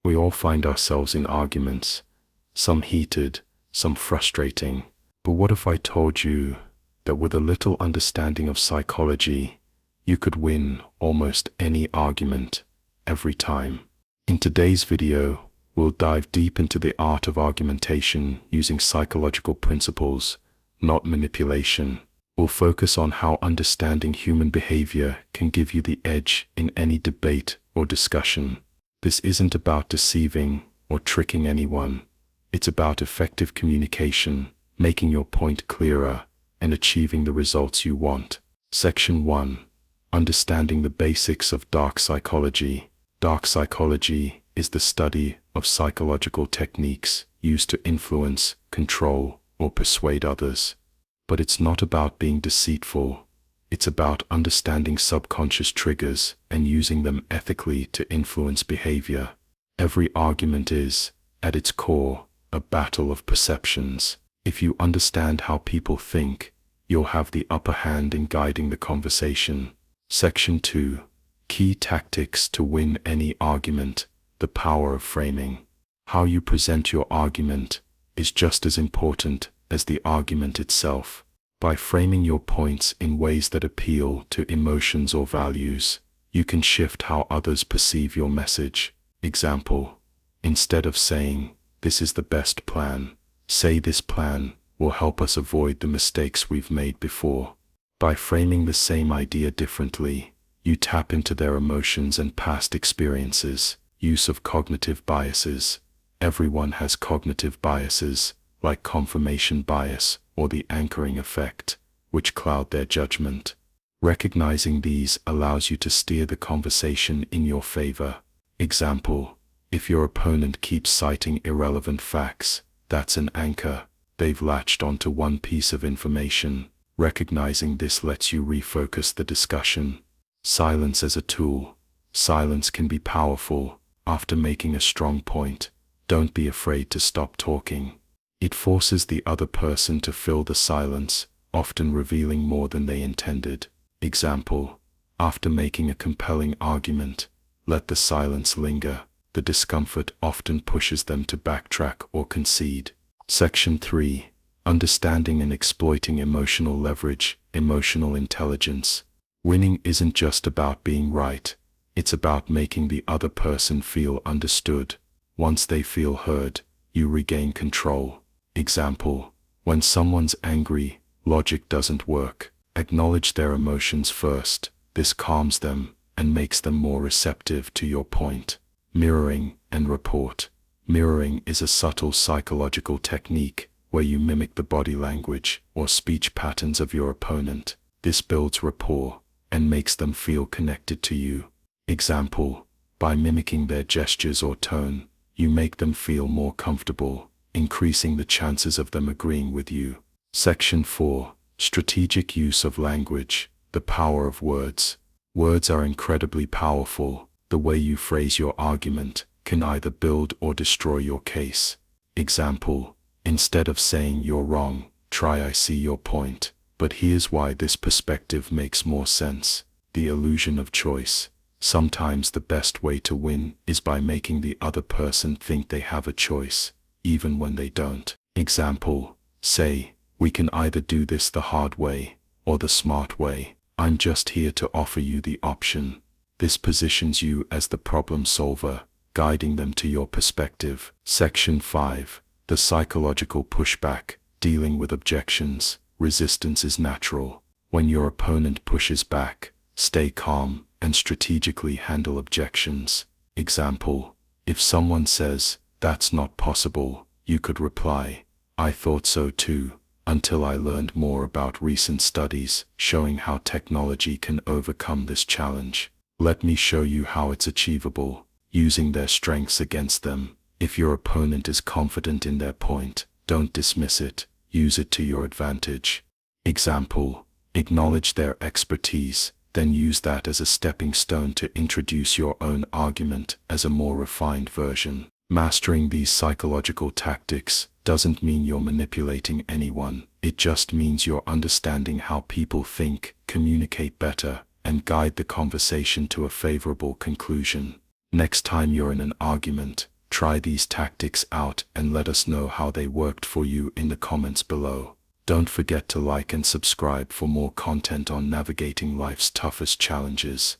We all find ourselves in arguments, some heated, some frustrating. But what if I told you that with a little understanding of psychology, you could win almost any argument every time? In today's video, we'll dive deep into the art of argumentation using psychological principles, not manipulation. We'll focus on how understanding human behavior can give you the edge in any debate or discussion. This isn't about deceiving or tricking anyone. It's about effective communication, making your point clearer, and achieving the results you want. Section 1. Understanding the basics of dark psychology. Dark psychology is the study of psychological techniques used to influence, control, or persuade others. But it's not about being deceitful. It's about understanding subconscious triggers and using them ethically to influence behavior. Every argument is, at its core, a battle of perceptions. If you understand how people think, you'll have the upper hand in guiding the conversation. Section 2. Key tactics to win any argument. The power of framing. How you present your argument is just as important as the argument itself. By framing your points in ways that appeal to emotions or values, you can shift how others perceive your message. Example: instead of saying, "This is the best plan," say, "This plan will help us avoid the mistakes we've made before." By framing the same idea differently, you tap into their emotions and past experiences. Use of cognitive biases. Everyone has cognitive biases, like confirmation bias or the anchoring effect, which cloud their judgment. Recognizing these allows you to steer the conversation in your favor. Example: if your opponent keeps citing irrelevant facts, that's an anchor. They've latched onto one piece of information. Recognizing this lets you refocus the discussion. Silence as a tool. Silence can be powerful. After making a strong point, don't be afraid to stop talking. It forces the other person to fill the silence, often revealing more than they intended. Example: after making a compelling argument, let the silence linger. The discomfort often pushes them to backtrack or concede. Section 3. Understanding and exploiting emotional leverage. Emotional intelligence. Winning isn't just about being right. It's about making the other person feel understood. Once they feel heard, you regain control. Example: when someone's angry, logic doesn't work. Acknowledge their emotions first. This calms them and makes them more receptive to your point. Mirroring and rapport. Mirroring is a subtle psychological technique where you mimic the body language or speech patterns of your opponent. This builds rapport and makes them feel connected to you. Example: by mimicking their gestures or tone, you make them feel more comfortable, increasing the chances of them agreeing with you. Section 4. Strategic use of language. The power of words. Words are incredibly powerful. The way you phrase your argument can either build or destroy your case. Example: instead of saying "you're wrong," try "I see your point, but here's why this perspective makes more sense." The illusion of choice. Sometimes the best way to win is by making the other person think they have a choice, even when they don't. Example: say, "We can either do this the hard way or the smart way. I'm just here to offer you the option." This positions you as the problem solver, guiding them to your perspective. Section 5. The psychological pushback. Dealing with objections. Resistance is natural. When your opponent pushes back, stay calm and strategically handle objections. Example: if someone says, "That's not possible," you could reply, "I thought so too, until I learned more about recent studies showing how technology can overcome this challenge. Let me show you how it's achievable," using their strengths against them. If your opponent is confident in their point, don't dismiss it, use it to your advantage. Example: acknowledge their expertise, then use that as a stepping stone to introduce your own argument as a more refined version. Mastering these psychological tactics doesn't mean you're manipulating anyone. It just means you're understanding how people think, communicate better, and guide the conversation to a favorable conclusion. Next time you're in an argument, try these tactics out and let us know how they worked for you in the comments below. Don't forget to like and subscribe for more content on navigating life's toughest challenges.